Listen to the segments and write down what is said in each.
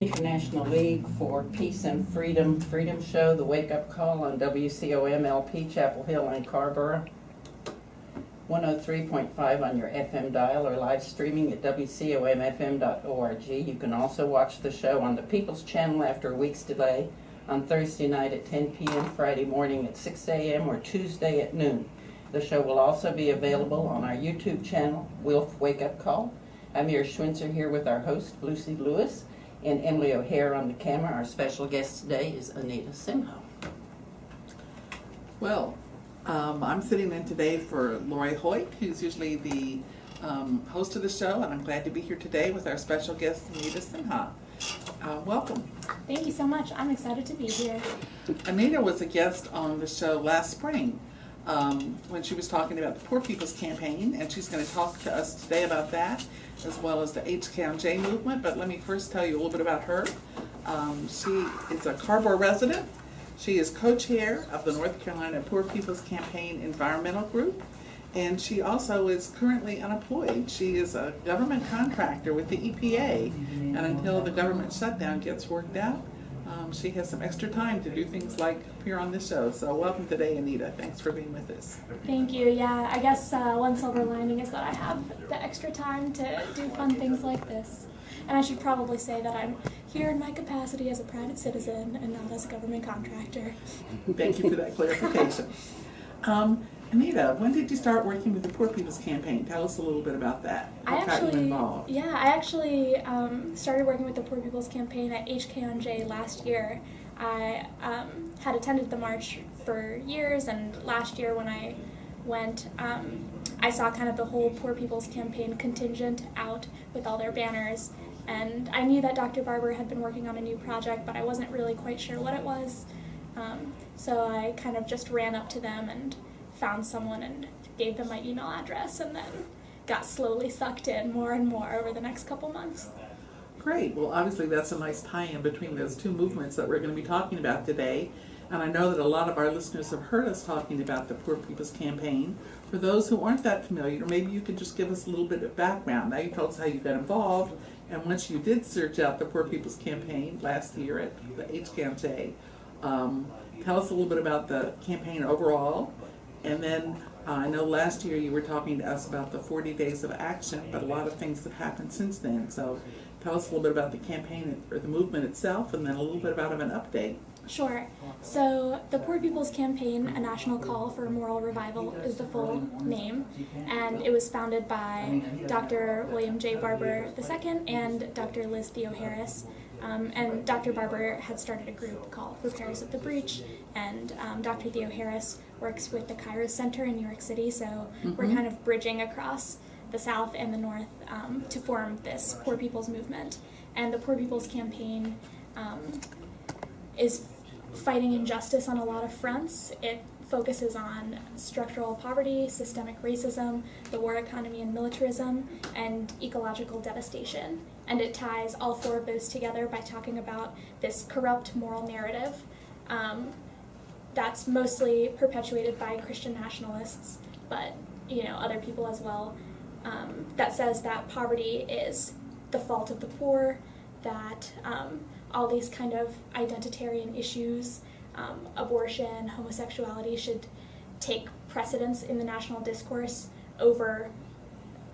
International League for Peace and Freedom Show, the wake-up call on WCOM LP, Chapel Hill and Carrboro. 103.5 on your FM dial or live streaming at WCOMFM.org. You can also watch the show on the People's Channel after a week's delay on Thursday night at 10 p.m., Friday morning at 6 a.m., or Tuesday at noon. The show will also be available on our YouTube channel, Wilf Wake Up Call. I'm Amir Schwinzer here with our host, Lucy Lewis, and Emily O'Hare on the camera. Our special guest today is Anita Simha. Well, I'm sitting in today for Lori Hoyt, who's usually the host of the show, and I'm glad to be here today with our special guest, Anita Simha. Welcome. Thank you so much. I'm excited to be here. Anita was a guest on the show last spring when she was talking about the Poor People's Campaign, and she's going to talk to us today about that, as well as the HKonJ movement. But let me first tell you a little bit about her. She is a Carrboro resident. She is co-chair of the North Carolina Poor People's Campaign Environmental Group, and she also is currently unemployed. She is a government contractor with the EPA, and until the government shutdown gets worked out, she has some extra time to do things like appear on this show. So welcome today, Anita. Thanks for being with us. Thank you. Yeah, I guess one silver lining is that I have the extra time to do fun things like this. And I should probably say that I'm here in my capacity as a private citizen and not as a government contractor. Thank you for that clarification. Anita, when did you start working with the Poor People's Campaign? Tell us a little bit about that. What got you involved? I actually started working with the Poor People's Campaign at HKonJ last year. I had attended the march for years, and last year when I went, I saw kind of the whole Poor People's Campaign contingent out with all their banners, and I knew that Dr. Barber had been working on a new project, but I wasn't really quite sure what it was. So I kind of just ran up to them and found someone and gave them my email address, and then got slowly sucked in more and more over the next couple months. Great. Well, obviously that's a nice tie-in between those two movements that we're going to be talking about today. And I know that a lot of our listeners have heard us talking about the Poor People's Campaign. For those who aren't that familiar, maybe you could just give us a little bit of background. Now you told us how you got involved, and once you did search out the Poor People's Campaign last year at the HKonJ, tell us a little bit about the campaign overall. And then I know last year you were talking to us about the 40 days of action, but a lot of things have happened since then. So tell us a little bit about the campaign or the movement itself, and then a little bit about an update. Sure. So the Poor People's Campaign, A National Call for Moral Revival, is the full name, and it was founded by Dr. William J. Barber II and Dr. Liz Theo Harris. And Dr. Barber had started a group called Repairers of the Breach, and Dr. Theo Harris works with the Kairos Center in New York City, so we're kind of bridging across the South and the North to form this Poor People's Movement. And the Poor People's Campaign is fighting injustice on a lot of fronts. It focuses on structural poverty, systemic racism, the war economy and militarism, and ecological devastation. And it ties all four of those together by talking about this corrupt moral narrative that's mostly perpetuated by Christian nationalists, but other people as well, that says that poverty is the fault of the poor, that all these kind of identitarian issues, abortion, homosexuality, should take precedence in the national discourse over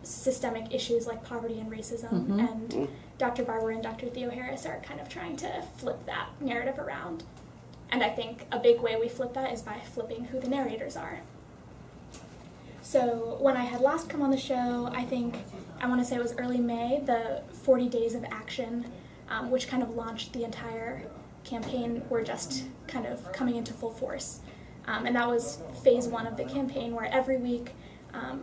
systemic issues like poverty and racism. And Dr. Barber and Dr. Theo Harris are kind of trying to flip that narrative around. And I think a big way we flip that is by flipping who the narrators are. So when I had last come on the show, I want to say it was early May, the 40 Days of Action, which kind of launched the entire campaign, were just kind of coming into full force. And that was phase one of the campaign, where every week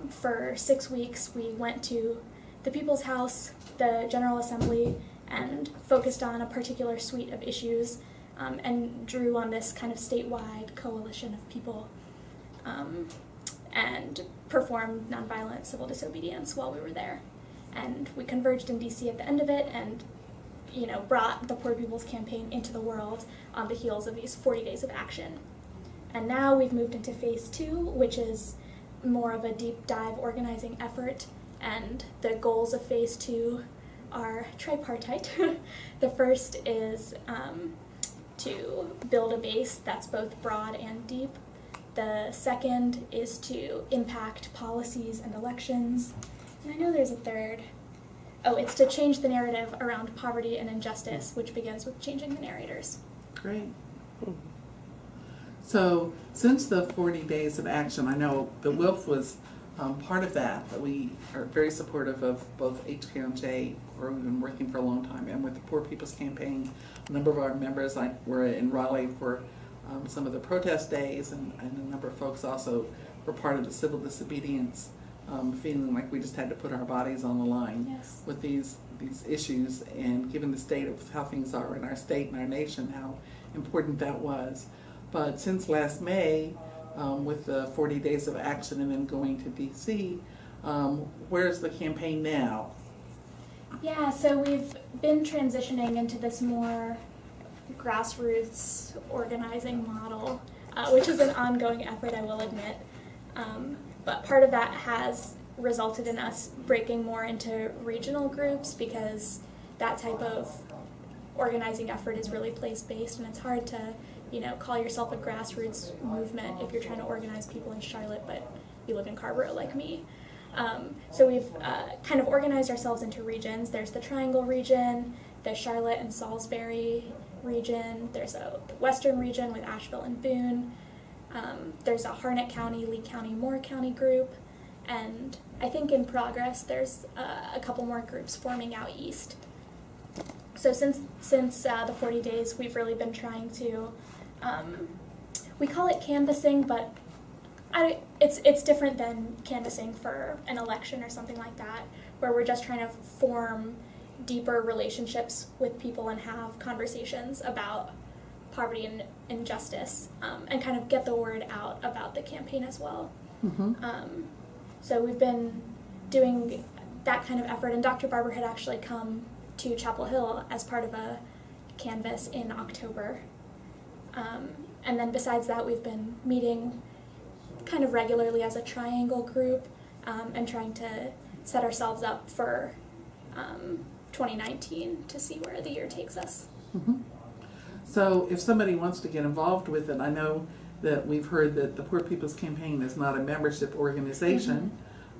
for 6 weeks we went to the People's House, the General Assembly, and focused on a particular suite of issues, and drew on this kind of statewide coalition of people, and performed nonviolent civil disobedience while we were there. And we converged in DC at the end of it, and brought the Poor People's Campaign into the world on the heels of these 40 days of action. And now we've moved into phase two, which is more of a deep dive organizing effort, and the goals of phase two are tripartite. The first is to build a base that's both broad and deep. The second is to impact policies and elections. And I know there's a third. Oh, it's to change the narrative around poverty and injustice, which begins with changing the narrators. Great. So since the 40 days of action, I know the WILF was part of that, but we are very supportive of both HKonJ, where we've been working for a long time, and with the Poor People's Campaign. A number of our members were in Raleigh for some of the protest days, and a number of folks also were part of the civil disobedience, feeling like we just had to put our bodies on the line Yes. with these issues, and given the state of how things are in our state and our nation, how important that was. But since last May, with the 40 days of action and then going to DC, where's the campaign now? Yeah, so we've been transitioning into this more grassroots organizing model, which is an ongoing effort, I will admit. But part of that has resulted in us breaking more into regional groups, because that type of organizing effort is really place-based, and it's hard to, call yourself a grassroots movement if you're trying to organize people in Charlotte, but you live in Carrboro like me. So we've kind of organized ourselves into regions. There's the Triangle region, the Charlotte and Salisbury region, there's a Western region with Asheville and Boone, there's a Harnett County, Lee County, Moore County group, and I think in progress there's a couple more groups forming out east. So since the 40 days, we've really been trying to, we call it canvassing, but it's different than canvassing for an election or something like that, where we're just trying to form deeper relationships with people and have conversations about poverty and injustice, and kind of get the word out about the campaign as well. Mm-hmm. So we've been doing that kind of effort, and Dr. Barber had actually come to Chapel Hill as part of a canvass in October. And then besides that, we've been meeting kind of regularly as a triangle group, and trying to set ourselves up for 2019 to see where the year takes us. Mm-hmm. So if somebody wants to get involved with it, I know that we've heard that the Poor People's Campaign is not a membership organization,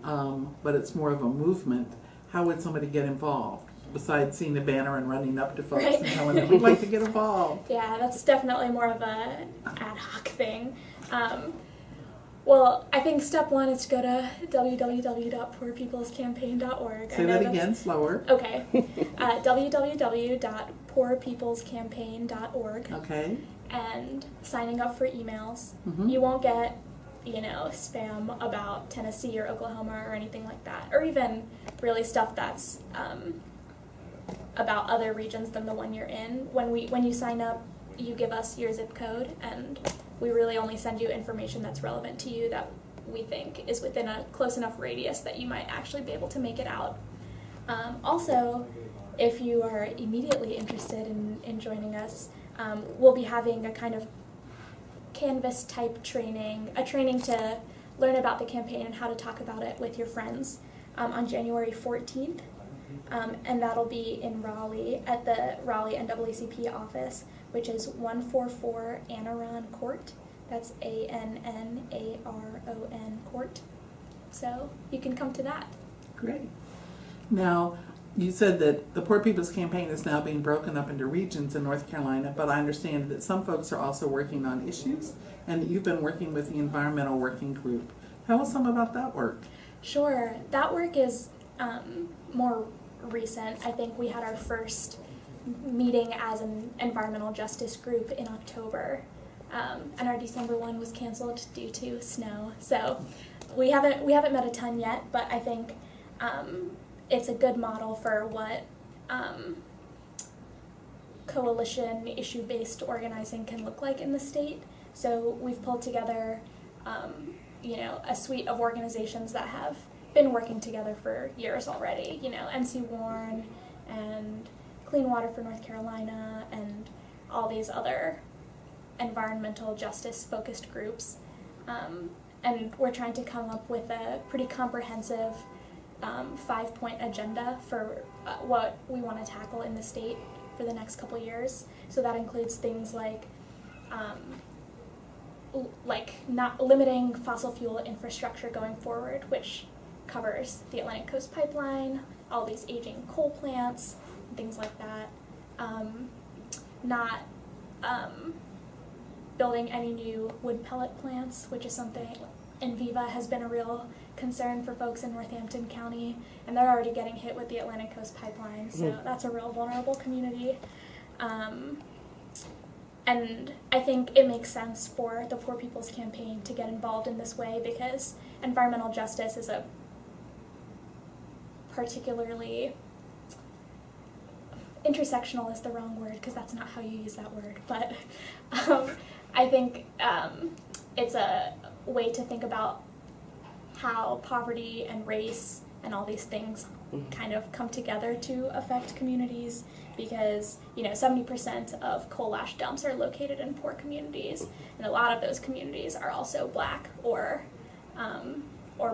but it's more of a movement. How would somebody get involved, besides seeing the banner and running up to folks and telling them, we'd like to get involved? Yeah, that's definitely more of a ad hoc thing. Well, I think step one is to go to www.poorpeoplescampaign.org. Say that again, slower. Okay. www.poorpeoplescampaign.org. Okay. And signing up for emails. Mm-hmm. You won't get, spam about Tennessee or Oklahoma or anything like that, or even really stuff that's about other regions than the one you're in. When you sign up, you give us your zip code, and we really only send you information that's relevant to you that we think is within a close enough radius that you might actually be able to make it out. Also, if you are immediately interested in joining us, we'll be having a kind of canvas type training, a training to learn about the campaign and how to talk about it with your friends, on January 14th. And that'll be in Raleigh at the Raleigh NAACP office, which is 144 Anaron Court. That's ANNARON Court. So you can come to that. Great. Now, you said that the Poor People's Campaign is now being broken up into regions in North Carolina, but I understand that some folks are also working on issues, and that you've been working with the Environmental Working Group. Tell us some about that work. Sure. That work is more recent. I think we had our first meeting as an environmental justice group in October, and our December one was canceled due to snow. So we haven't met a ton yet, but I think it's a good model for what coalition issue-based organizing can look like in the state. So we've pulled together a suite of organizations that have been working together for years already. NC Warren and Clean Water for North Carolina and all these other environmental justice focused groups. And we're trying to come up with a pretty comprehensive 5-point agenda for what we want to tackle in the state for the next couple years. So that includes things like not limiting fossil fuel infrastructure going forward, which covers the Atlantic Coast Pipeline, all these aging coal plants, things like that. Not building any new wood pellet plants, which is something Enviva has been a real concern for folks in Northampton County, and they're already getting hit with the Atlantic Coast Pipeline, so that's a real vulnerable community. And I think it makes sense for the Poor People's Campaign to get involved in this way because environmental justice is a particularly intersectional is the wrong word because that's not how you use that word, but I think it's a way to think about how poverty and race and all these things kind of come together to affect communities because 70% of coal ash dumps are located in poor communities, and a lot of those communities are also Black or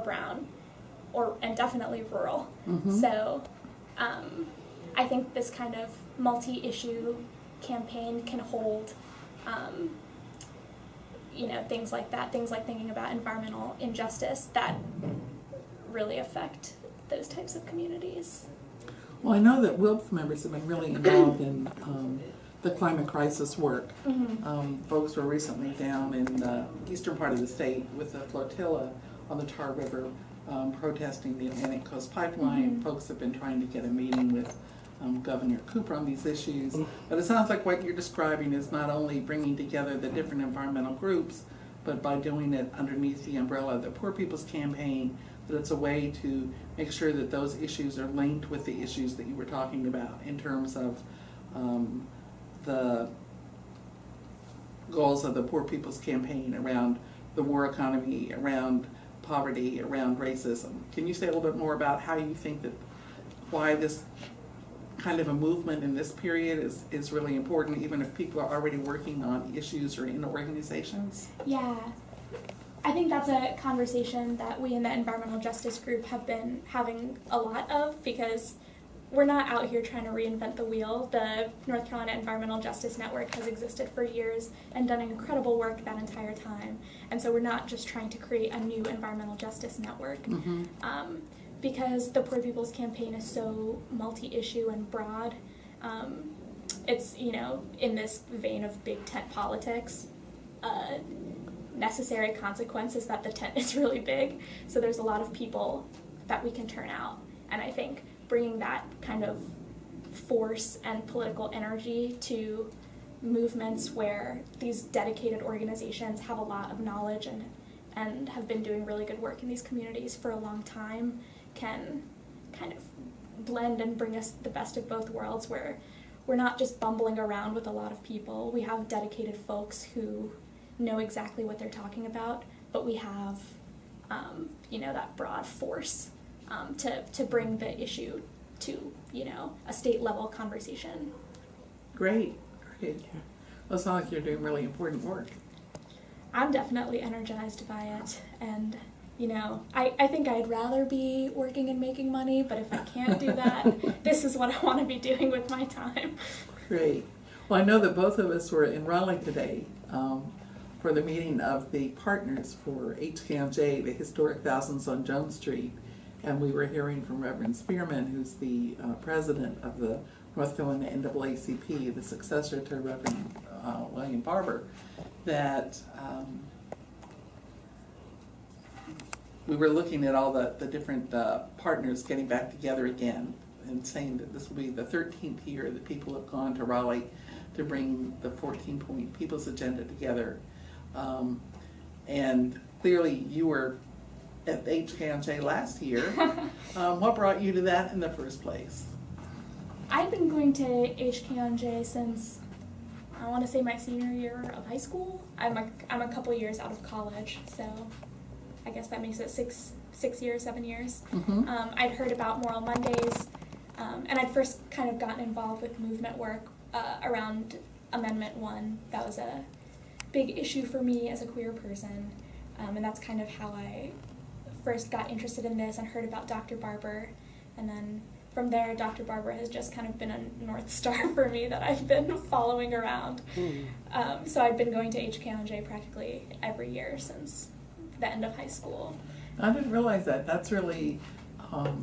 brown and definitely rural. So I think this kind of multi-issue campaign can hold things like that, things like thinking about environmental injustice that really affect those types of communities. Well, I know that WILPF members have been really involved in the climate crisis work. Folks were recently down in the eastern part of the state with a flotilla on the Tar River protesting the Atlantic Coast Pipeline. Folks have been trying to get a meeting with Governor Cooper on these issues. But it sounds like what you're describing is not only bringing together the different environmental groups, but by doing it underneath the umbrella of the Poor People's Campaign, that it's a way to make sure that those issues are linked with the issues that you were talking about in terms of the goals of the Poor People's Campaign around the war economy, around poverty, around racism. Can you say a little bit more about how you think that why this kind of a movement in this period is really important, even if people are already working on issues or in organizations? Yeah, I think that's a conversation that we in the environmental justice group have been having a lot of because we're not out here trying to reinvent the wheel. The North Carolina Environmental Justice Network has existed for years and done incredible work that entire time. And so we're not just trying to create a new environmental justice network. Because the Poor People's Campaign is so multi-issue and broad. It's, in this vein of big tent politics, necessary consequence is that the tent is really big. So there's a lot of people that we can turn out. And I think bringing that kind of force and political energy to movements where these dedicated organizations have a lot of knowledge and have been doing really good work in these communities for a long time can kind of blend and bring us the best of both worlds where we're not just bumbling around with a lot of people. We have dedicated folks who know exactly what they're talking about, but we have that broad force to bring the issue to a state level conversation. Great. Well, it sounds like you're doing really important work. I'm definitely energized by it, and I think I'd rather be working and making money, but if I can't do that, this is what I want to be doing with my time. Great. Well, I know that both of us were in Raleigh today for the meeting of the partners for HKonJ, the historic Thousands on Jones Street, and we were hearing from Reverend Spearman, who's the president of the North Carolina NAACP, the successor to Reverend William Barber, that we were looking at all the different partners getting back together again and saying that this will be the 13th year that people have gone to Raleigh to bring the 14-point People's Agenda together. And clearly you were at HKonJ last year. What brought you to that in the first place? I've been going to HKonJ since, I want to say, my senior year of high school. I'm a couple years out of college, so I guess that makes it 6 years, 7 years. I'd heard about Moral Mondays, and I'd first kind of gotten involved with movement work around Amendment 1. That was a big issue for me as a queer person, and that's kind of how I first got interested in this and heard about Dr. Barber, and then from there, Dr. Barber has just kind of been a North Star for me that I've been following around. So I've been going to HKonJ practically every year since the end of high school. I didn't realize that. That's really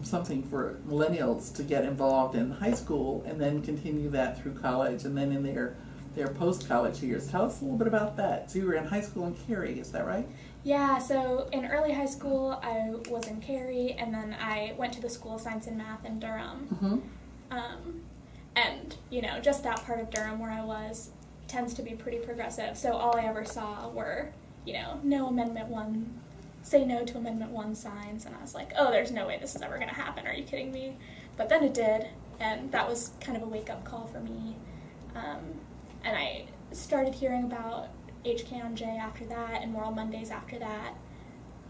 something for millennials to get involved in high school and then continue that through college and then in their post-college years. Tell us a little bit about that. So you were in high school in Cary, is that right? Yeah, so in early high school, I was in Cary, and then I went to the School of Science and Math in Durham. And, you know, just that part of Durham where I was tends to be pretty progressive. So all I ever saw were, you know, say no to Amendment 1 signs. And I was like, oh, there's no way this is ever going to happen. Are you kidding me? But then it did, and that was kind of a wake-up call for me. And I started hearing about HKonJ after that, and Moral Mondays after that.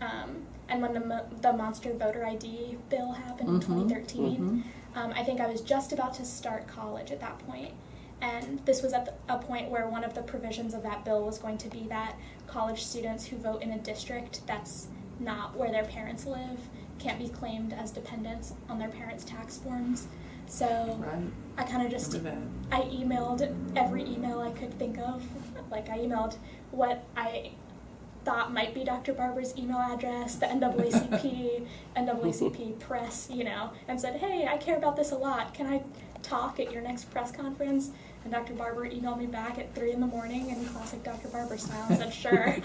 And when the Monster Voter ID bill happened in 2013, I think I was just about to start college at that point. And this was at a point where one of the provisions of that bill was going to be that college students who vote in a district that's not where their parents live can't be claimed as dependents on their parents' tax forms. So I kind of just, I emailed every email I could think of. Like, I emailed what I thought might be Dr. Barber's email address, the NAACP press, you know, and said, hey, I care about this a lot. Can I talk at your next press conference? And Dr. Barber emailed me back at 3 in the morning in classic Dr. Barber style and said, sure.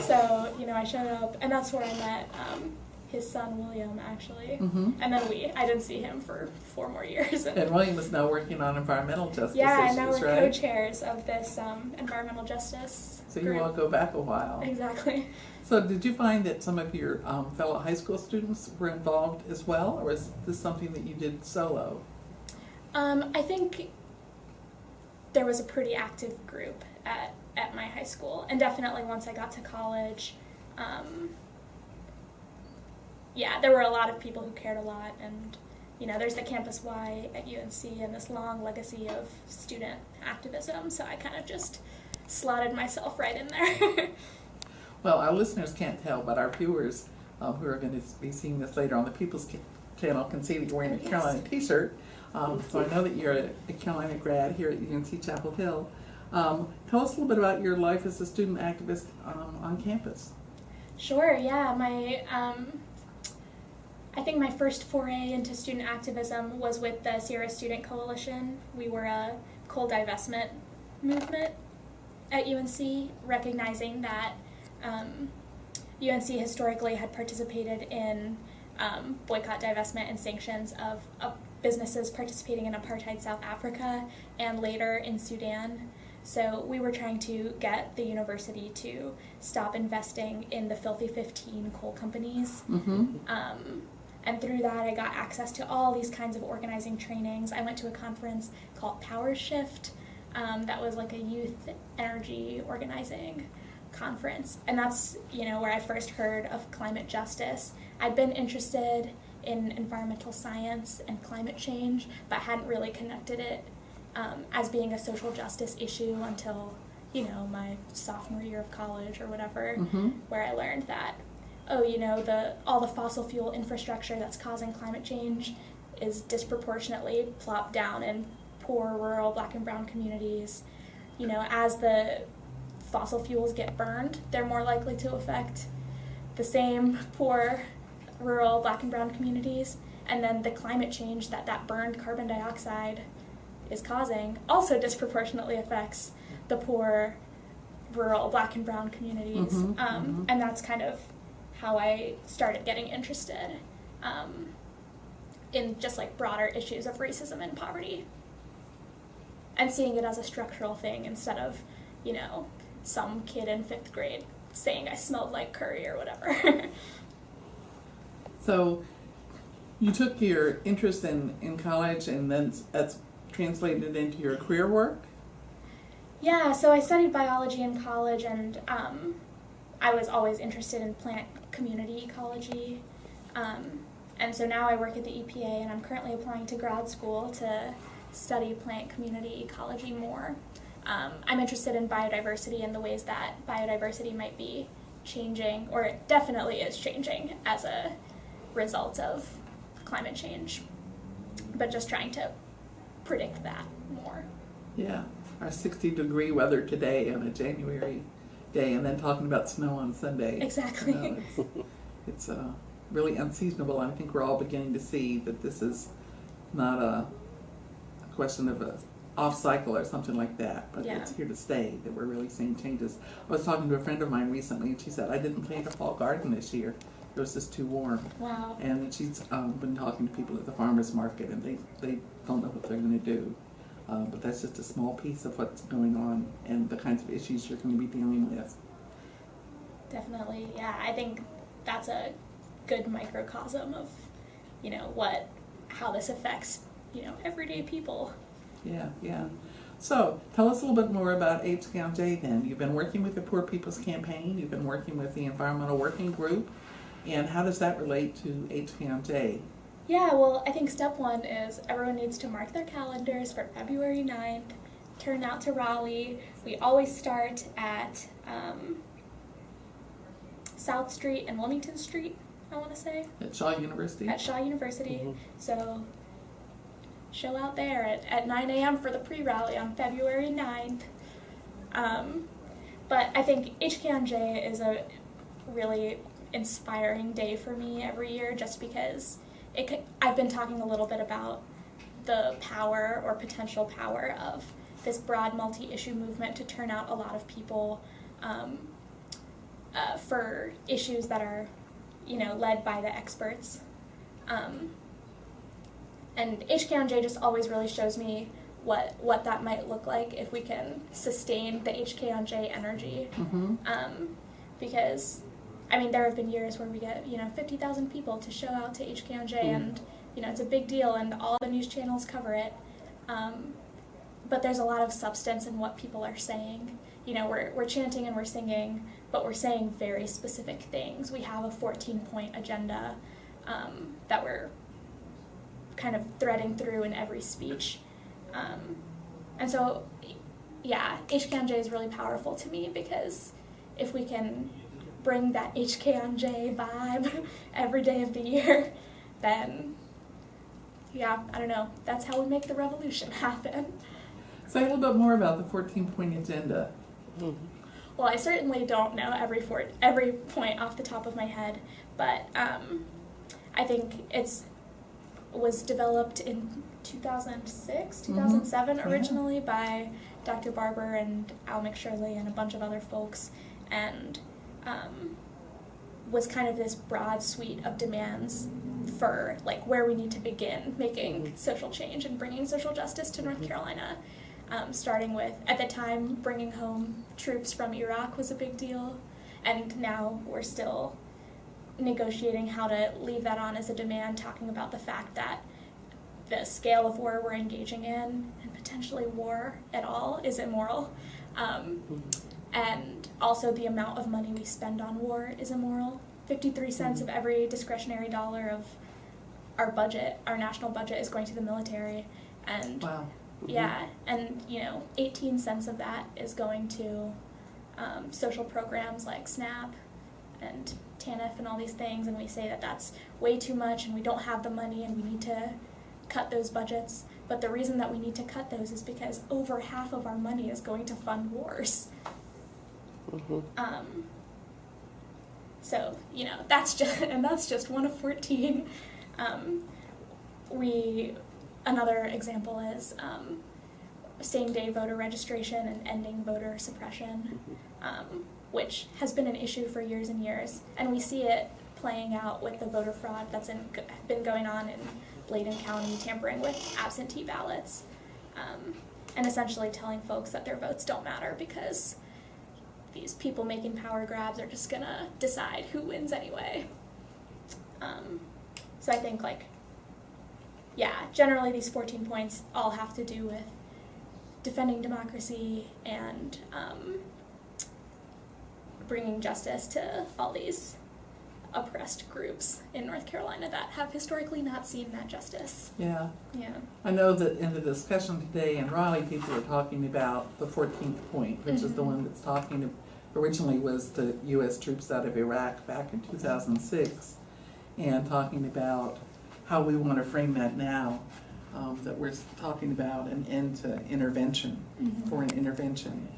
So, you know, I showed up, and that's where I met his son, William, actually. And then I didn't see him for 4 more years. And William is now working on environmental justice issues, and now we're right? co-chairs of this environmental justice So group. you all go back a while. Exactly. So did you find that some of your fellow high school students were involved as well, or is this something that you did solo? I think there was a pretty active group at my high school, and definitely once I got to college, there were a lot of people who cared a lot, and you know, there's the Campus Y at UNC and this long legacy of student activism, so I kind of just slotted myself right in there. Well, our listeners can't tell, but our viewers who are going to be seeing this later on the People's Channel can see that you're wearing a Carolina t-shirt. So I know that you're a Carolina grad here at UNC Chapel Hill. Tell us a little bit about your life as a student activist on campus. Sure, yeah. I think my first foray into student activism was with the Sierra Student Coalition. We were a coal divestment movement at UNC, recognizing that UNC historically had participated in boycott, divestment, and sanctions of businesses participating in apartheid South Africa and later in Sudan. So we were trying to get the university to stop investing in the Filthy 15 coal companies. And through that, I got access to all these kinds of organizing trainings. I went to a conference called Power Shift that was like a youth energy organizing conference. And that's, you know, where I first heard of climate justice. I'd been interested in environmental science and climate change, but hadn't really connected it as being a social justice issue until, you know, my sophomore year of college or whatever, where I learned that, oh, you know, all the fossil fuel infrastructure that's causing climate change is disproportionately plopped down in poor, rural, Black and brown communities. You know, as the fossil fuels get burned, they're more likely to affect the same poor, rural, Black and brown communities. And then the climate change that burned carbon dioxide is causing also disproportionately affects the poor, rural, Black and brown communities. And that's kind of how I started getting interested in just like broader issues of racism and poverty, and seeing it as a structural thing instead of, you know, some kid in 5th grade saying I smelled like curry or whatever. So you took your interest in college, and then that's translated into your career work? Yeah, so I studied biology in college, and I was always interested in plant community ecology. And so now I work at the EPA, and I'm currently applying to grad school to study plant community ecology more. I'm interested in biodiversity and the ways that biodiversity might be changing, or it definitely is changing as a result of climate change, but just trying to predict that more. Yeah, our 60-degree weather today on a January day, and then talking about snow on Sunday. Exactly. You know, it's really unseasonable. I think we're all beginning to see that this is not a question of a off cycle or something like that, but Yeah. it's here to stay, that we're really seeing changes. I was talking to a friend of mine recently, and she said, I didn't plant a fall garden this year. It was just too warm. Wow. And she's been talking to people at the farmer's market, and they don't know what they're going to do. But that's just a small piece of what's going on and the kinds of issues you're going to be dealing with. Definitely, yeah. I think that's a good microcosm of, how this affects, everyday people. Yeah. So, tell us a little bit more about HKonJ then. You've been working with the Poor People's Campaign, you've been working with the Environmental Working Group, and how does that relate to HKonJ? Yeah, well, I think step one is everyone needs to mark their calendars for February 9th, turn out to Raleigh. We always start at South Street and Wilmington Street, I want to say. At Shaw University? At Shaw University. Mm-hmm. So show out there at 9 a.m. for the pre-rally on February 9th. But I think HKonJ is a really inspiring day for me every year, just because I've been talking a little bit about the power or potential power of this broad multi-issue movement to turn out a lot of people for issues that are, led by the experts. And HKonJ just always really shows me what that might look like if we can sustain the HKonJ energy. Mm-hmm. Because, there have been years where we get, 50,000 people to show out to HKonJ, and, it's a big deal, and all the news channels cover it. But there's a lot of substance in what people are saying. We're chanting and we're singing, but we're saying very specific things. We have a 14-point agenda that we're kind of threading through in every speech. And so, yeah, HKonJ is really powerful to me, because if we can bring that HKonJ vibe every day of the year, then, yeah, I don't know, that's how we make the revolution happen. Say a little bit more about the 14-point agenda. Mm-hmm. Well, I certainly don't know every point off the top of my head, but I think was developed in 2006, 2007 originally by Dr. Barber and Al McShirley and a bunch of other folks, and was kind of this broad suite of demands for where we need to begin making social change and bringing social justice to North Carolina. Starting with, at the time, bringing home troops from Iraq was a big deal, and now we're still negotiating how to leave that on as a demand, talking about the fact that the scale of war we're engaging in, and potentially war at all, is immoral. And also the amount of money we spend on war is immoral. 53 cents of every discretionary dollar of our budget, our national budget, is going to the military. And Wow. yeah, and 18 cents of that is going to social programs like SNAP and TANF and all these things, and we say that that's way too much and we don't have the money and we need to cut those budgets. But the reason that we need to cut those is because over half of our money is going to fund wars. So, that's just one of 14. Another example is same-day voter registration and ending voter suppression, which has been an issue for years and years. And we see it playing out with the voter fraud that's been going on in Bladen County, tampering with absentee ballots, and essentially telling folks that their votes don't matter because these people making power grabs are just going to decide who wins anyway. So I think, generally these 14 points all have to do with defending democracy and bringing justice to all these oppressed groups in North Carolina that have historically not seen that justice. Yeah. Yeah. I know that in the discussion today in Raleigh, people are talking about the 14th point, which is the one that's talking originally was the U.S. troops out of Iraq back in 2006, and talking about how we want to frame that now, that we're talking about an end to intervention, for an intervention.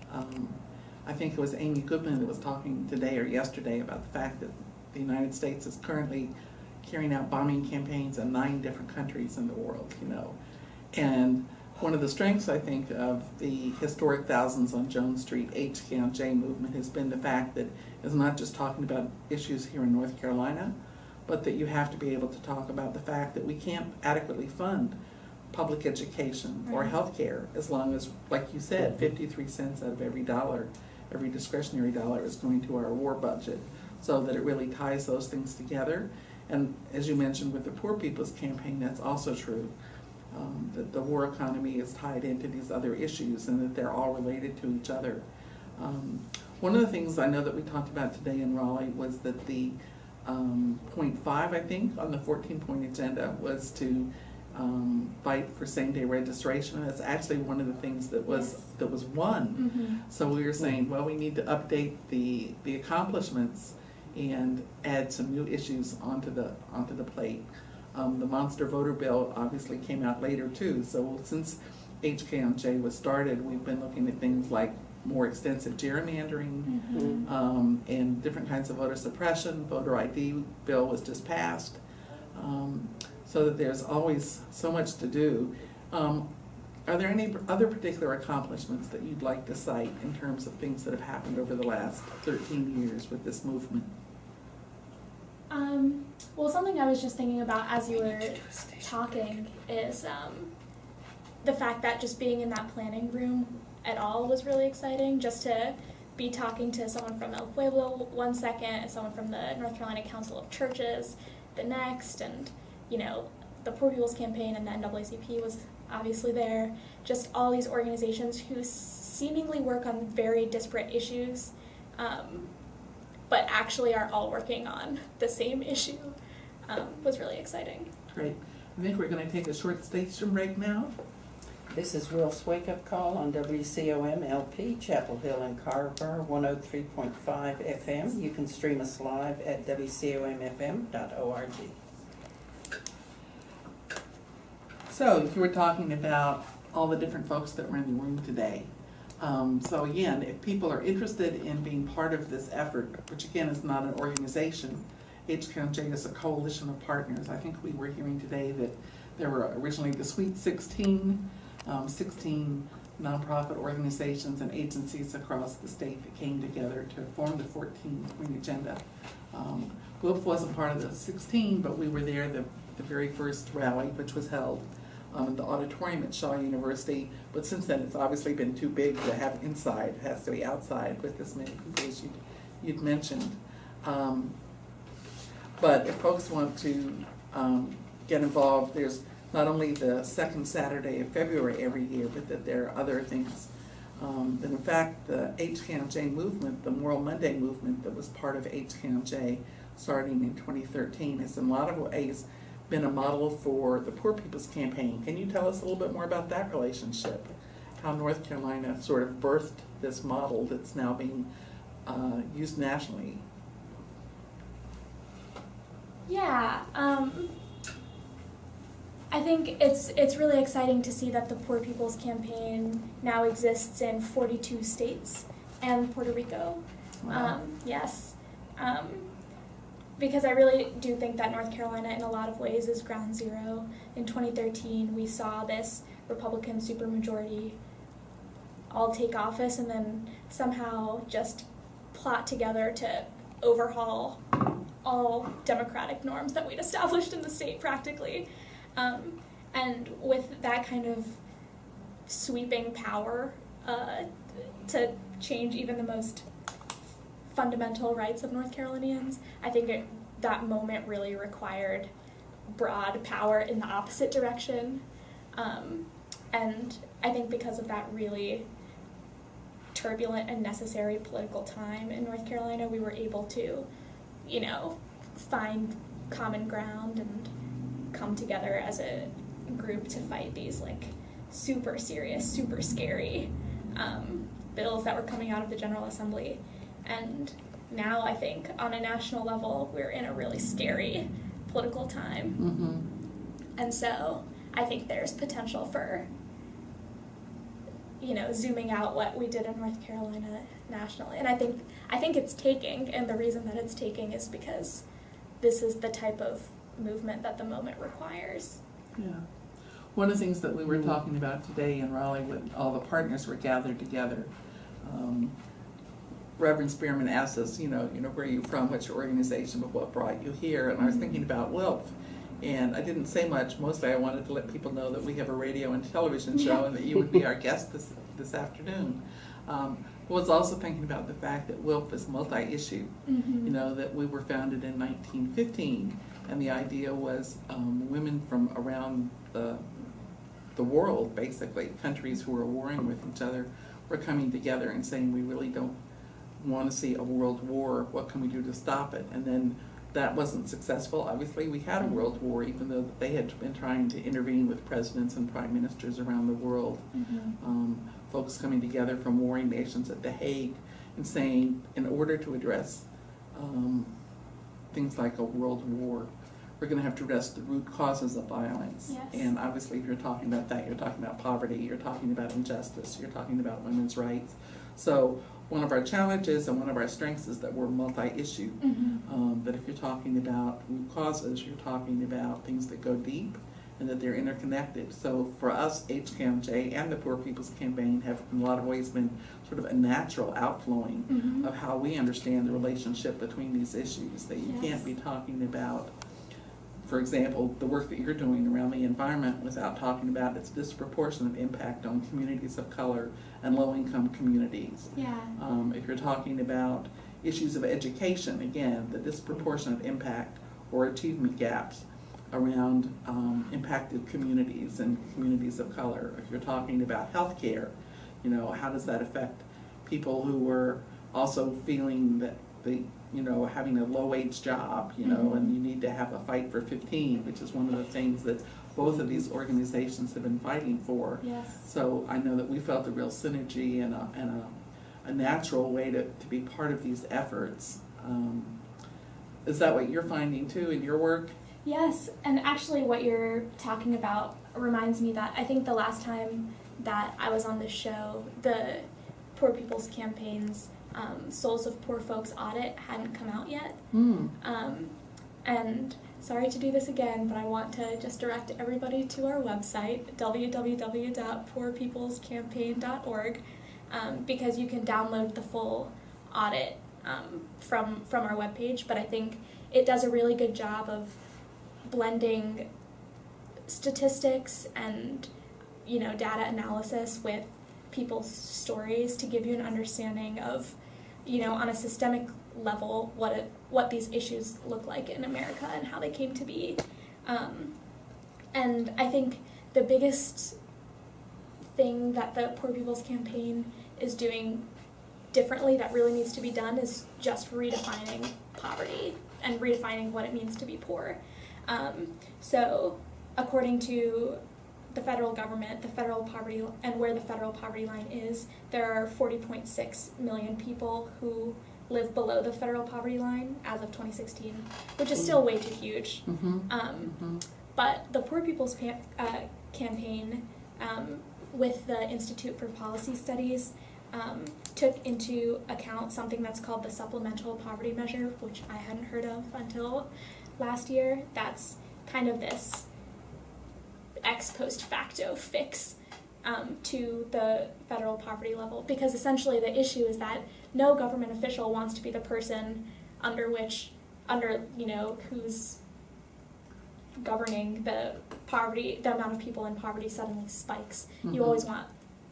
I think it was Amy Goodman that was talking today or yesterday about the fact that the United States is currently carrying out bombing campaigns in 9 different countries in the world, And one of the strengths, I think, of the historic Thousands on Jones Street HKonJ movement has been the fact that it's not just talking about issues here in North Carolina, but that you have to be able to talk about the fact that we can't adequately fund public education or health care as long as, like you said, 53 cents out of every dollar, every discretionary dollar is going to our war budget, so that it really ties those things together. And as you mentioned with the Poor People's Campaign, that's also true, that the war economy is tied into these other issues and that they're all related to each other. One of the things I know that we talked about today in Raleigh was that the point 5, I think, on the 14-point agenda was to fight for same-day registration. That's actually one of the things that was won. So we were saying, well, we need to update the accomplishments and add some new issues onto the plate. The monster voter bill obviously came out later too. So since HKonJ was started, we've been looking at things like more extensive gerrymandering, and different kinds of voter suppression. Voter ID bill was just passed. So that there's always so much to do. Are there any other particular accomplishments that you'd like to cite in terms of things that have happened over the last 13 years with this movement? Well, something I was just thinking about as you were talking is the fact that just being in that planning room at all was really exciting. Just to be talking to someone from El Pueblo one second and someone from the North Carolina Council of Churches the next, and the Poor People's Campaign and the NAACP was obviously there. Just all these organizations who seemingly work on very disparate issues, but actually are all working on the same issue, was really exciting. Great. I think we're going to take a short station break now. This is Will's Wake Up Call on WCOM LP, Chapel Hill and Carver, 103.5 FM. You can stream us live at WCOMFM.org. So you were talking about all the different folks that were in the room today. So again, if people are interested in being part of this effort, which again is not an organization, HKonJ is a coalition of partners. I think we were hearing today that there were originally the Sweet 16, 16 nonprofit organizations and agencies across the state that came together to form the 14-point agenda. Wolf wasn't part of the 16, but we were there the very first rally, which was held in the auditorium at Shaw University. But since then, it's obviously been too big to have inside. It has to be outside with as many people as you'd mentioned. But if folks want to get involved, there's not only the second Saturday of February every year, but that there are other things. That in fact, the HKonJ movement, the Moral Monday movement that was part of HKonJ starting in 2013, has in a lot of ways been a model for the Poor People's Campaign. Can you tell us a little bit more about that relationship? How North Carolina sort of birthed this model that's now being used nationally? Yeah, I think it's really exciting to see that the Poor People's Campaign now exists in 42 states and Puerto Rico. Wow. Yes, because I really do think that North Carolina in a lot of ways is ground zero. In 2013, we saw this Republican supermajority all take office and then somehow just plot together to overhaul all democratic norms that we'd established in the state practically. And with that kind of sweeping power to change even the most fundamental rights of North Carolinians, I think that moment really required broad power in the opposite direction. And I think because of that really turbulent and necessary political time in North Carolina, we were able to, find common ground and come together as a group to fight these super serious, super scary bills that were coming out of the General Assembly. And now I think on a national level, we're in a really scary political time. Mm-hmm. And so I think there's potential for, zooming out what we did in North Carolina nationally. And I think it's taking, and the reason that it's taking is because this is the type of movement that the moment requires. Yeah. One of the things that we were talking about today in Raleigh when all the partners were gathered together, Reverend Spearman asked us, where are you from, what's your organization, but what brought you here? And I was thinking about WILF. And I didn't say much. Mostly I wanted to let people know that we have a radio and television show and that you would be our guest this afternoon. I was also thinking about the fact that WILF is multi-issue. Mm-hmm. That we were founded in 1915, and the idea was women from around the world, basically, countries who were warring with each other, were coming together and saying, we really don't want to see a world war. What can we do to stop it? And then that wasn't successful. Obviously, we had a world war, even though they had been trying to intervene with presidents and prime ministers around the world. Mm-hmm. Folks coming together from warring nations at The Hague and saying, in order to address things like a world war, we're going to have to address the root causes of violence. Yes. And obviously, if you're talking about that, you're talking about poverty, you're talking about injustice, you're talking about women's rights. So one of our challenges and one of our strengths is that we're multi-issue. Mm-hmm. That if you're talking about root causes, you're talking about things that go deep and that they're interconnected. So for us, HKonJ and the Poor People's Campaign have in a lot of ways been sort of a natural outflowing Mm-hmm. of how we understand the relationship between these issues, that you Yes. can't be talking about, for example, the work that you're doing around the environment without talking about its disproportionate impact on communities of color and low-income communities. Yeah. If you're talking about issues of education, again, the disproportionate impact or achievement gaps around impacted communities and communities of color. If you're talking about healthcare, how does that affect people who are also feeling that having a low-wage job, Mm-hmm. and you need to have a fight for 15, which is one of the things that both of these organizations have been fighting for. Yes. So I know that we felt a real synergy and a natural way to be part of these efforts. Is that what you're finding too in your work? Yes, and actually what you're talking about reminds me that I think the last time that I was on this show, the Poor People's Campaign's Souls of Poor Folks audit hadn't come out yet. And sorry to do this again, but I want to just direct everybody to our website, www.poorpeoplescampaign.org, because you can download the full audit from our webpage. But I think it does a really good job of blending statistics and data analysis with people's stories to give you an understanding of on a systemic level what these issues look like in America and how they came to be. And I think the biggest thing that the Poor People's Campaign is doing differently that really needs to be done is just redefining poverty and redefining what it means to be poor. So according to the federal government, the federal poverty, and where the federal poverty line is, there are 40.6 million people who live below the federal poverty line as of 2016, which is still way too huge. But the Poor People's Campaign, with the Institute for Policy Studies, took into account something that's called the Supplemental Poverty Measure, which I hadn't heard of until last year. That's kind of this ex post facto fix to the federal poverty level, because essentially the issue is that no government official wants to be the person under who's governing the amount of people in poverty suddenly spikes. You always want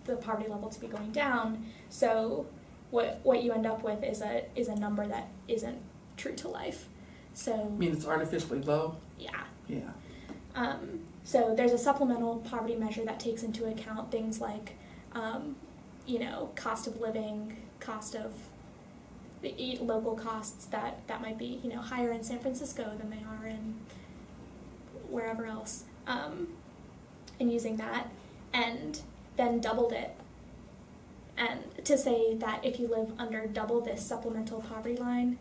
the poverty level to be going down, so what you end up with is a number that isn't true to life. So I mean, it's artificially low? Yeah. Yeah. So there's a supplemental poverty measure that takes into account things like, cost of living, cost of the local costs that might be, higher in San Francisco than they are in wherever else, and using that, and then doubled it and to say that if you live under double this supplemental poverty line,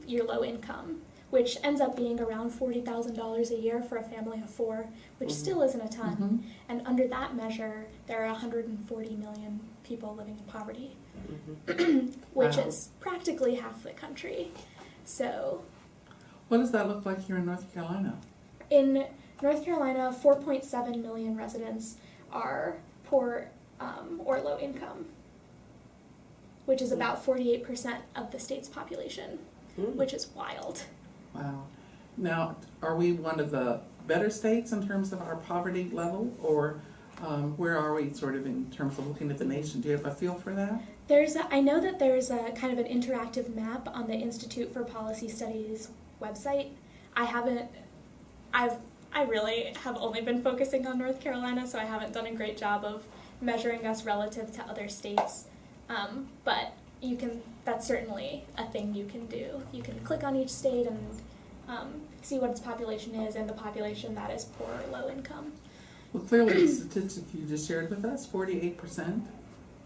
you're low income, which ends up being around $40,000 a year for a family of 4, which still isn't a ton. And under that measure, there are 140 million people living in poverty, which is practically half the country. So, what does that look like here in North Carolina? in North Carolina, 4.7 million residents are poor or low income, which is about 48% of the state's population, which is wild. Wow. Now, are we one of the better states in terms of our poverty level, or where are we sort of in terms of looking at the nation? Do you have a feel for that? I know that there's a kind of an interactive map on the Institute for Policy Studies website. I really have only been focusing on North Carolina, so I haven't done a great job of measuring us relative to other states. But that's certainly a thing you can do. You can click on each state and see what its population is and the population that is poor or low income. Well, clearly the statistic you just shared with us, 48%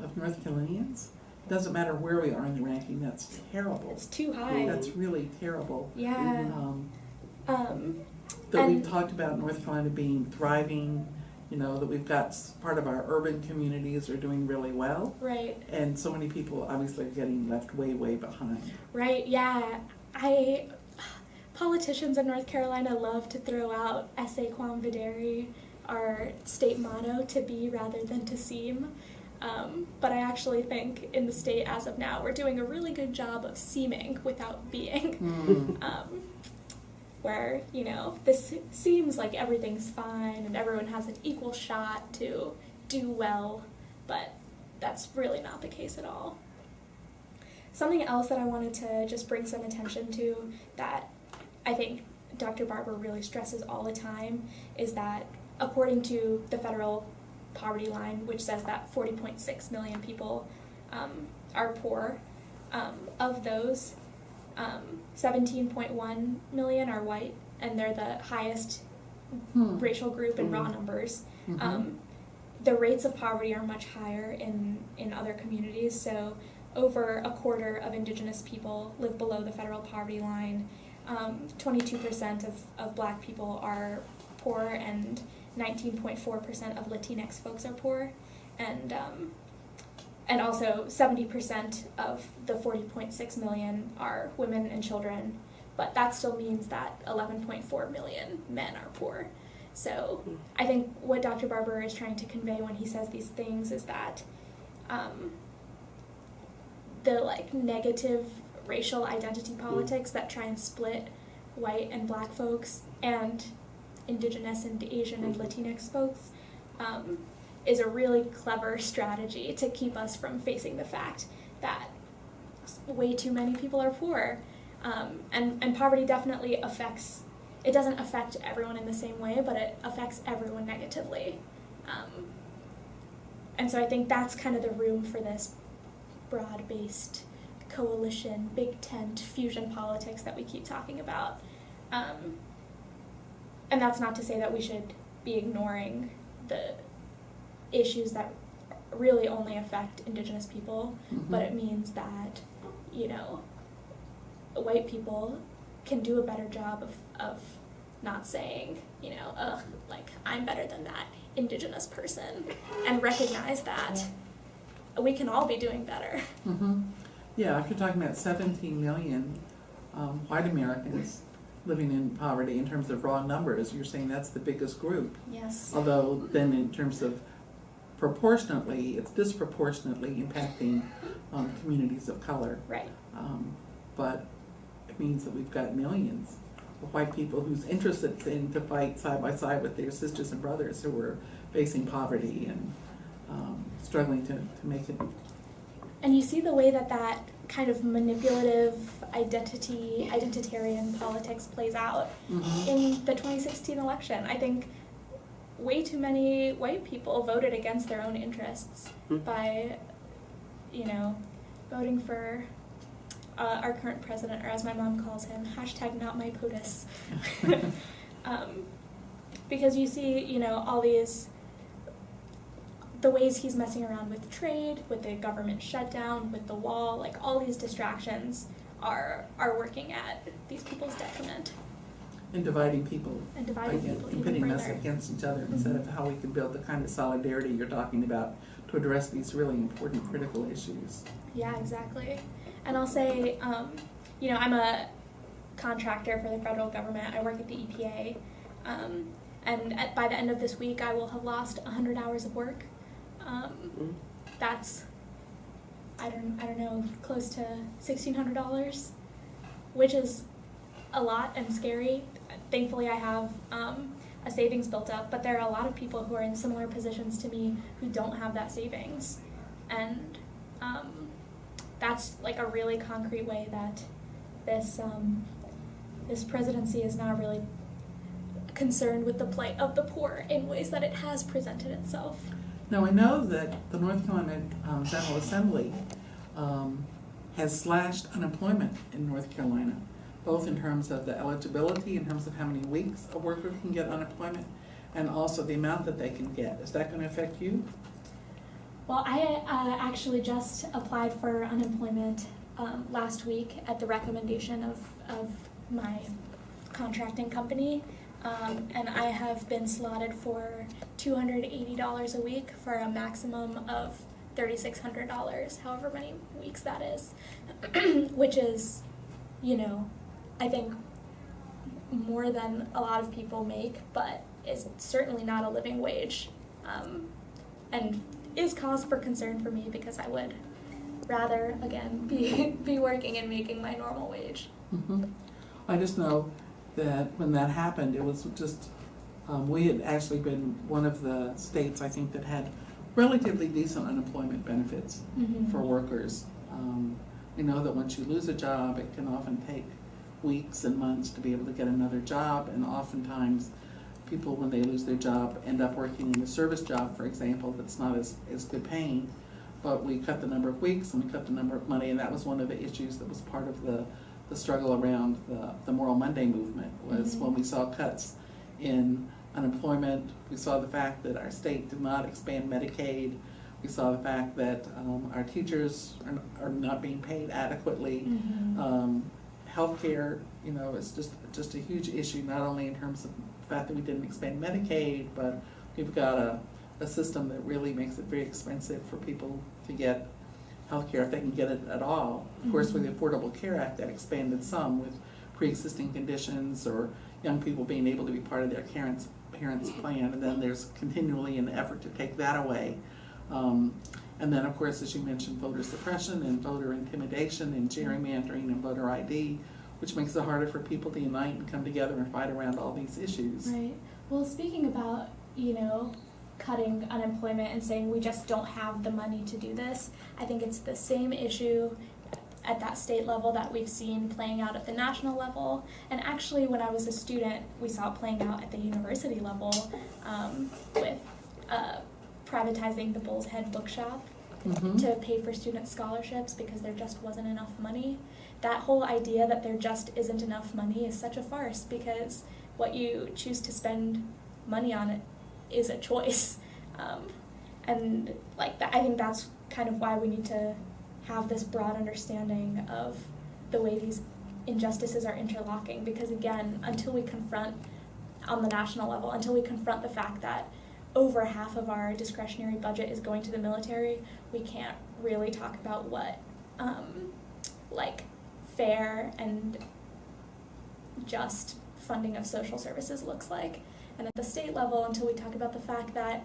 of North Carolinians. It doesn't matter where we are in the ranking, that's terrible. It's too high. That's really terrible. Yeah. That we've talked about North Carolina being thriving, that we've got part of our urban communities are doing really well. Right. And so many people obviously are getting left way, way behind. Right, yeah. Politicians in North Carolina love to throw out HKonJ videre, our state motto, to be rather than to seem. But I actually think in the state as of now, we're doing a really good job of seeming without being. Where, this seems like everything's fine and everyone has an equal shot to do well, but that's really not the case at all. Something else that I wanted to just bring some attention to that I think Dr. Barber really stresses all the time is that according to the federal poverty line, which says that 40.6 million people are poor, of those, 17.1 million are white, and they're the highest racial group in raw numbers. The rates of poverty are much higher in other communities, so over a quarter of indigenous people live below the federal poverty line. 22% of black people are poor, and 19.4% of Latinx folks are poor, and also 70% of the 40.6 million are women and children, but that still means that 11.4 million men are poor. So I think what Dr. Barber is trying to convey when he says these things is that the negative racial identity politics that try and split white and black folks and indigenous and Asian and Latinx folks is a really clever strategy to keep us from facing the fact that way too many people are poor. And poverty definitely it doesn't affect everyone in the same way, but it affects everyone negatively. And so I think that's kind of the room for this broad-based coalition, big tent, fusion politics that we keep talking about. And that's not to say that we should be ignoring the issues that really only affect indigenous people, but it means that, white people can do a better job of not saying, I'm better than that indigenous person, and recognize that we can all be doing better. Yeah, if you're talking about 17 million white Americans living in poverty in terms of raw numbers, you're saying that's the biggest group. Yes. Although then in terms of proportionately, it's disproportionately impacting communities of color. Right. But it means that we've got millions of white people who's interested in to fight side by side with their sisters and brothers who are facing poverty and struggling to make it. And you see the way that kind of manipulative identitarian politics plays out in the 2016 election. I think way too many white people voted against their own interests by, voting for our current president, or as my mom calls him, #NotMyPOTUS. Because you see, all these the ways he's messing around with trade, with the government shutdown, with the wall, like all these distractions are working at these people's detriment. And dividing people. And dividing people And even pitting us further. against each other instead of how we can build the kind of solidarity you're talking about to address these really important, critical issues. Yeah, exactly. And I'll say, I'm a contractor for the federal government. I work at the EPA. By the end of this week, I will have lost 100 hours of work. That's, I don't know, close to $1,600, which is a lot and scary. Thankfully, I have a savings built up, but there are a lot of people who are in similar positions to me who don't have that savings. And that's like a really concrete way that this presidency is not really concerned with the plight of the poor in ways that it has presented itself. Now, I know that the North Carolina General Assembly has slashed unemployment in North Carolina, both in terms of the eligibility, in terms of how many weeks a worker can get unemployment, and also the amount that they can get. Is that going to affect you? Well, I actually just applied for unemployment last week at the recommendation of my contracting company. And I have been slotted for $280 a week for a maximum of $3,600, however many weeks that is, which is, I think more than a lot of people make, but is certainly not a living wage, and is cause for concern for me because I would rather, again, be working and making my normal wage. Mm-hmm. I just know that when that happened, it was just, we had actually been one of the states, I think, that had relatively decent unemployment benefits for workers. We know that once you lose a job, it can often take weeks and months to be able to get another job, and oftentimes people, when they lose their job, end up working in a service job, for example, that's not as good paying. But we cut the number of weeks and we cut the number of money, and that was one of the issues that was part of the struggle around the Moral Monday movement, was when we saw cuts in unemployment. We saw the fact that our state did not expand Medicaid. We saw the fact that our teachers are not being paid adequately. Healthcare, is just a huge issue, not only in terms of the fact that we didn't expand Medicaid, but we've got a system that really makes it very expensive for people to get healthcare if they can get it at all. Of course, with the Affordable Care Act, that expanded some with pre-existing conditions or young people being able to be part of their parents' plan, and then there's continually an effort to take that away. And then, of course, as you mentioned, voter suppression and voter intimidation and gerrymandering and voter ID, which makes it harder for people to unite and come together and fight around all these issues. Right. Well, speaking about, cutting unemployment and saying we just don't have the money to do this, I think it's the same issue at that state level that we've seen playing out at the national level. And actually, when I was a student, we saw it playing out at the university level with privatizing the Bull's Head Bookshop to pay for student scholarships because there just wasn't enough money. That whole idea that there just isn't enough money is such a farce, because what you choose to spend money on it is a choice. And like that, I think that's kind of why we need to have this broad understanding of the way these injustices are interlocking, because again, until we confront on the national level, until we confront the fact that over half of our discretionary budget is going to the military, we can't really talk about what fair and just funding of social services looks like. And at the state level, until we talk about the fact that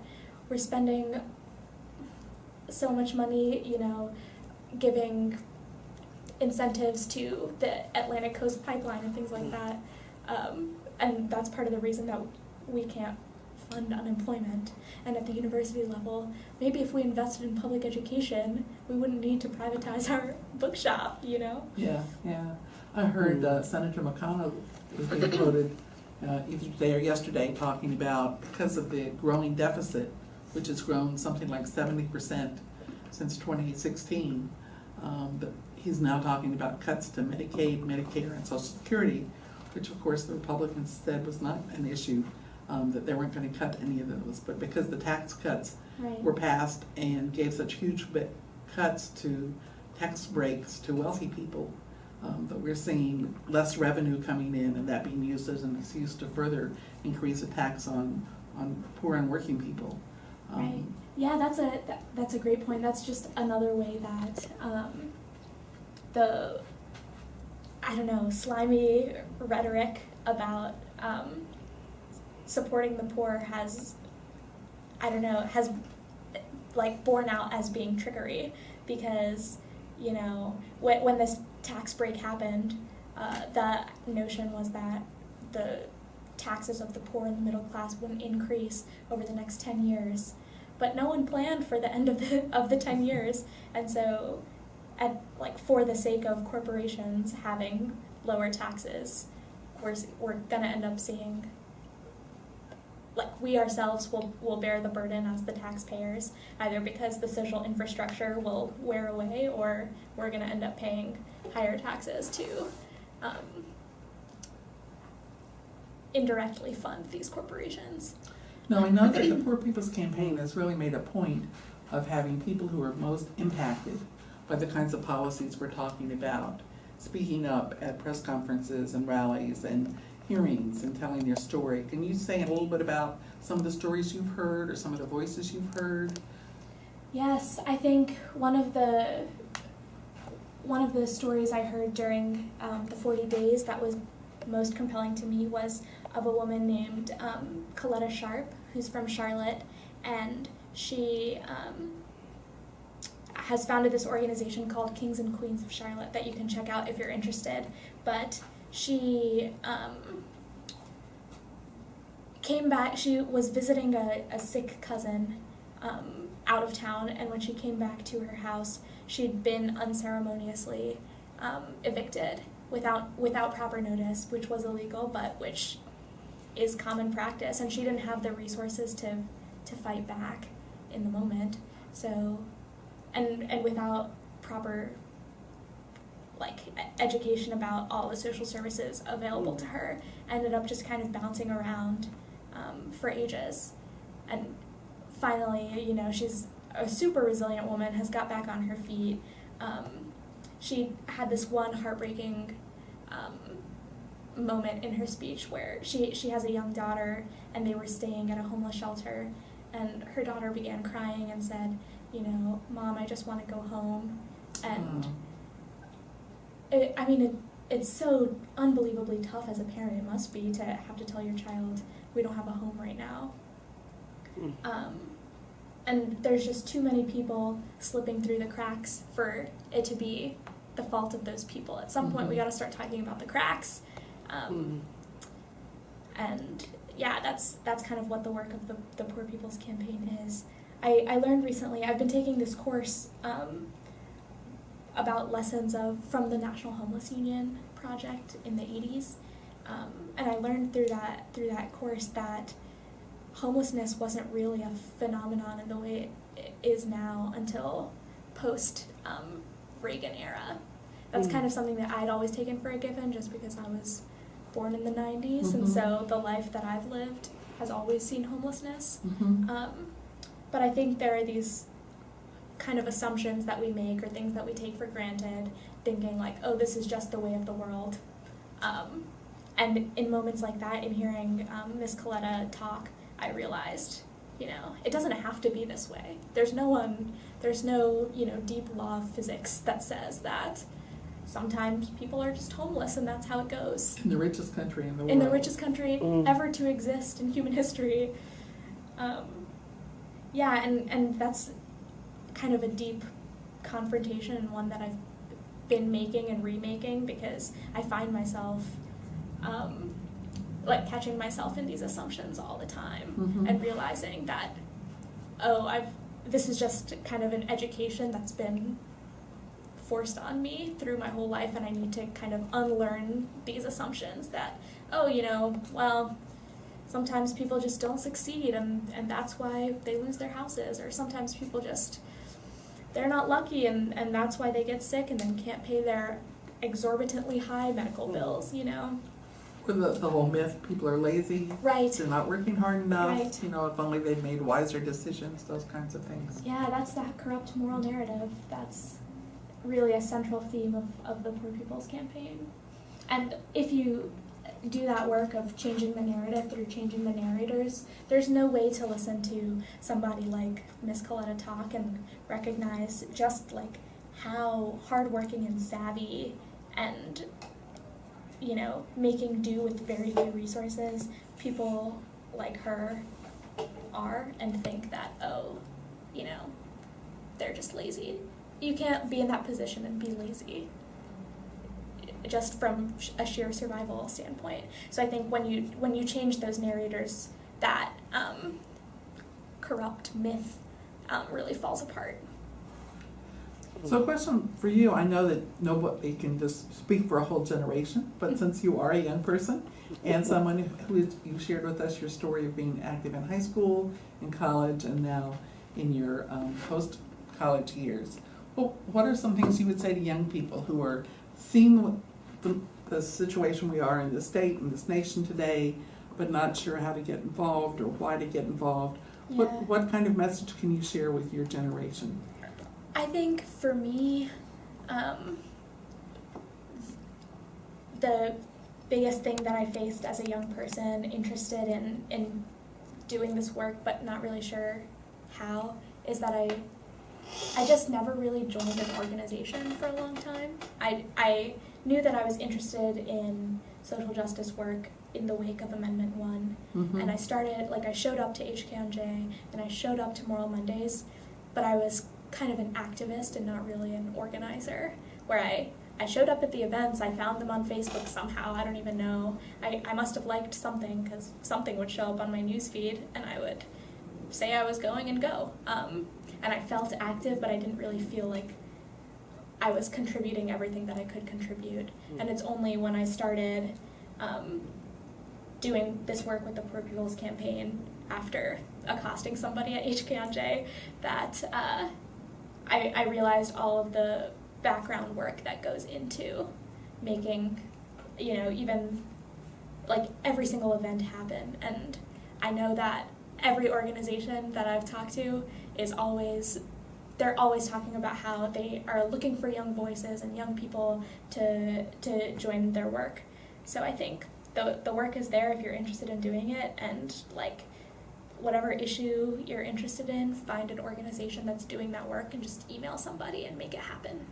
we're spending so much money, giving incentives to the Atlantic Coast Pipeline and things like that, and that's part of the reason that we can't fund unemployment. And at the university level, maybe if we invested in public education, we wouldn't need to privatize our bookshop, Yeah. I heard Senator McConnell was being quoted either today or yesterday talking about, because of the growing deficit, which has grown something like 70% since 2016, that he's now talking about cuts to Medicaid, Medicare, and Social Security, which of course the Republicans said was not an issue that they weren't going to cut any of those, but because the tax cuts Right. were passed and gave such huge cuts to tax breaks to wealthy people, that we're seeing less revenue coming in, and that being used as an excuse to further increase the tax on poor and working people. Right. Yeah, that's a great point. That's just another way that the, I don't know, slimy rhetoric about supporting the poor has, I don't know, has like borne out as being trickery, because, you know, when this tax break happened, the notion was that the taxes of the poor and the middle class wouldn't increase over the next 10 years. But no one planned for the end of the 10 years. And so, for the sake of corporations having lower taxes, we're going to end up seeing, like, we ourselves will bear the burden as the taxpayers, either because the social infrastructure will wear away, or we're going to end up paying higher taxes to indirectly fund these corporations. No, I know that the Poor People's Campaign has really made a point of having people who are most impacted by the kinds of policies we're talking about speaking up at press conferences and rallies and hearings and telling their story. Can you say a little bit about some of the stories you've heard or some of the voices you've heard? Yes, I think one of the stories I heard during the 40 days that was most compelling to me was of a woman named Coletta Sharp, who's from Charlotte, and she has founded this organization called Kings and Queens of Charlotte that you can check out if you're interested. But she came back, she was visiting a sick cousin out of town, and when she came back to her house, she'd been unceremoniously evicted without proper notice, which was illegal, but which is common practice, and she didn't have the resources to fight back in the moment. So, and without proper education about all the social services available to her, ended up just kind of bouncing around for ages. And finally, you know, she's a super resilient woman, has got back on her feet. She had this one heartbreaking moment in her speech where she has a young daughter, and they were staying at a homeless shelter, and her daughter began crying and said, you know, Mom, I just want to go home. And it's so unbelievably tough as a parent, it must be, to have to tell your child, we don't have a home right now. And there's just too many people slipping through the cracks for it to be the fault of those people. At some point, we got to start talking about the cracks. And yeah, that's kind of what the work of the Poor People's Campaign is. I learned recently, I've been taking this course about lessons from the National Homeless Union project in the 80s. And I learned through that course that homelessness wasn't really a phenomenon in the way it is now until post-Reagan era. That's kind of something that I'd always taken for a given, just because I was born in the 90s, and so the life that I've lived has always seen homelessness. But I think there are these kind of assumptions that we make, or things that we take for granted, thinking like, oh, this is just the way of the world. And in moments like that, in hearing Miss Coletta talk, I realized, you know, it doesn't have to be this way. There's no, you know, deep law of physics that says that sometimes people are just homeless and that's how it goes. In the richest country in the world. In the richest country ever to exist in human history. Yeah, and that's kind of a deep confrontation, and one that I've been making and remaking, because I find myself catching myself in these assumptions all the time, and realizing that, this is just kind of an education that's been forced on me through my whole life, and I need to kind of unlearn these assumptions that, sometimes people just don't succeed, and that's why they lose their houses, or sometimes people just, they're not lucky, and that's why they get sick and then can't pay their exorbitantly high medical bills, you know? For the whole myth, people are lazy, Right. they're not working hard enough, Right. if only they'd made wiser decisions, those kinds of things. Yeah, that's that corrupt moral narrative. That's really a central theme of the Poor People's Campaign. And if you do that work of changing the narrative through changing the narrators, there's no way to listen to somebody like Miss Coletta talk and recognize just like how hardworking and savvy and making do with very few resources people like her are, and think that, they're just lazy. You can't be in that position and be lazy, just from a sheer survival standpoint. So I think when you change those narrators, that corrupt myth really falls apart. So a question for you, I know that nobody can just speak for a whole generation, but since you are a young person and someone who you shared with us your story of being active in high school, in college, and now in your post-college years, what are some things you would say to young people who are seeing the situation we are in the state and this nation today, but not sure how to get involved or why to get involved? Yeah. What kind of message can you share with your generation? I think for me, the biggest thing that I faced as a young person interested in doing this work but not really sure how is that I just never really joined an organization for a long time. I knew that I was interested in social justice work in the wake of Amendment 1, Mm-hmm. and I showed up to HKonJ and I showed up to Moral Mondays, but I was kind of an activist and not really an organizer, where I showed up at the events, I found them on Facebook somehow, I don't even know. I must have liked something, because something would show up on my newsfeed, and I would say I was going and go. And I felt active, but I didn't really feel like I was contributing everything that I could contribute. And it's only when I started doing this work with the Poor People's Campaign after accosting somebody at HKonJ that I realized all of the background work that goes into making, even like every single event happen. And I know that every organization that I've talked to they're always talking about how they are looking for young voices and young people to join their work. So I think the work is there if you're interested in doing it, and like whatever issue you're interested in, find an organization that's doing that work and just email somebody and make it happen.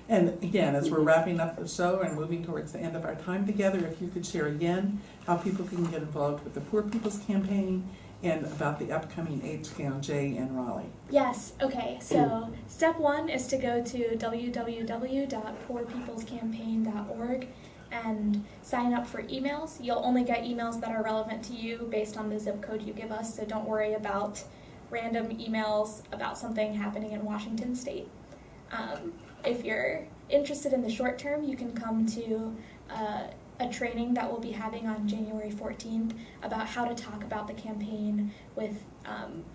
And again, as we're wrapping up the show and moving towards the end of our time together, if you could share again how people can get involved with the Poor People's Campaign and about the upcoming HKonJ in Raleigh. Yes, okay, so step 1 is to go to www.poorpeoplescampaign.org and sign up for emails. You'll only get emails that are relevant to you based on the zip code you give us, so don't worry about random emails about something happening in Washington State. If you're interested in the short term, you can come to a training that we'll be having on January 14th about how to talk about the campaign with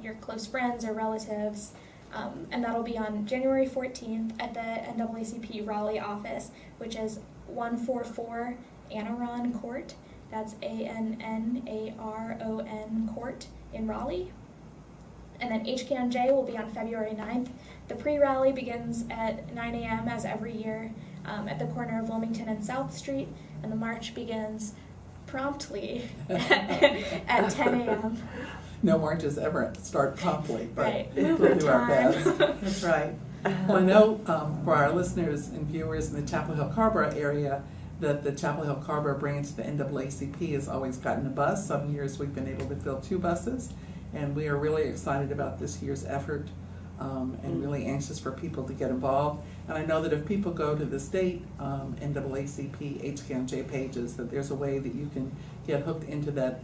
your close friends or relatives. And that'll be on January 14th at the NAACP Raleigh office, which is 144 Anaron Court. That's ANNARON Court in Raleigh. And then HKonJ will be on February 9th. The pre-rally begins at 9 a.m. as every year at the corner of Wilmington and South Street, and the march begins promptly at 10 a.m. No marches ever start promptly, but Right. we'll do our Time. best. That's right. Well, I know for our listeners and viewers in the Chapel Hill Carrboro area that the Chapel Hill Carrboro branch of the NAACP has always gotten a bus. Some years we've been able to fill 2 buses, and we are really excited about this year's effort and really anxious for people to get involved. And I know that if people go to the state NAACP HKonJ pages, that there's a way that you can get hooked into that,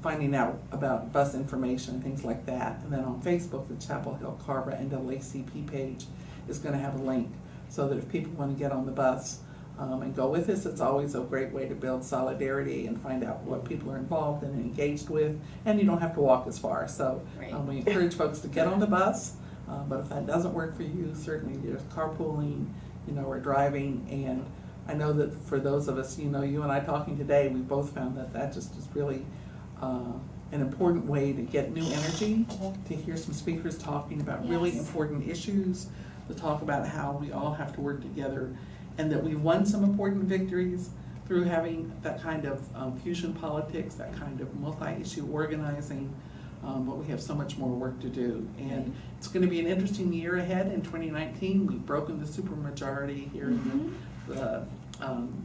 finding out about bus information and things like that. And then on Facebook, the Chapel Hill Carrboro NAACP page is going to have a link so that if people want to get on the bus and go with us, it's always a great way to build solidarity and find out what people are involved and engaged with, and you don't have to walk as far. So Right. we encourage folks to get on the bus, but if that doesn't work for you, certainly there's carpooling, or driving, and I know that for those of us, you and I talking today, we both found that just is really an important way to get new energy, to hear some speakers talking about really Yes. important issues, to talk about how we all have to work together, and that we won some important victories through having that kind of fusion politics, that kind of multi-issue organizing, but we have so much more work to do. And it's going to be an interesting year ahead in 2019. We've broken the supermajority here in the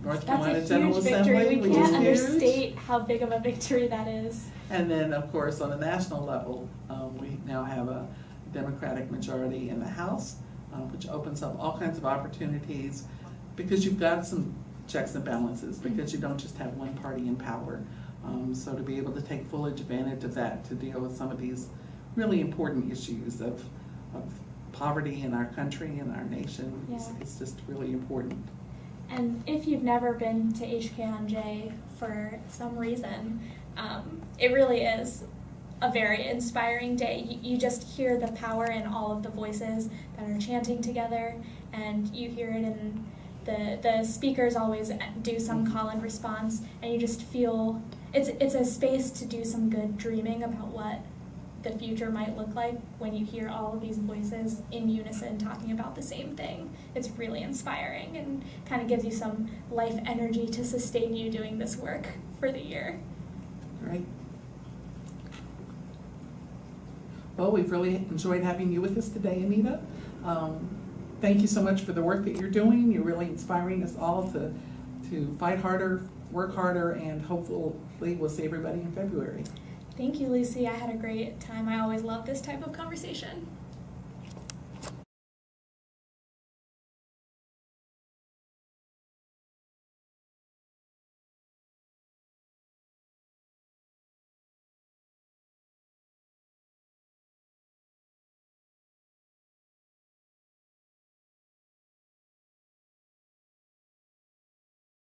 North Carolina That's a General huge Assembly, victory. We which can't is huge. understate how big of a victory that is. And then, of course, on a national level, we now have a Democratic majority in the House, which opens up all kinds of opportunities because you've got some checks and balances, because you don't just have one party in power. So to be able to take full advantage of that to deal with some of these really important issues of poverty in our country and our nation, it's just really important. And if you've never been to HKonJ for some reason, it really is a very inspiring day. You just hear the power in all of the voices that are chanting together, and you hear it in the speakers always do some call and response, and you just feel it's a space to do some good dreaming about what the future might look like when you hear all of these voices in unison talking about the same thing. It's really inspiring and kind of gives you some life energy to sustain you doing this work for the year. Great. Well, we've really enjoyed having you with us today, Anita. Thank you so much for the work that you're doing. You're really inspiring us all to fight harder, work harder, and hopefully we'll see everybody in February. Thank you, Lucy. I had a great time. I always love this type of conversation.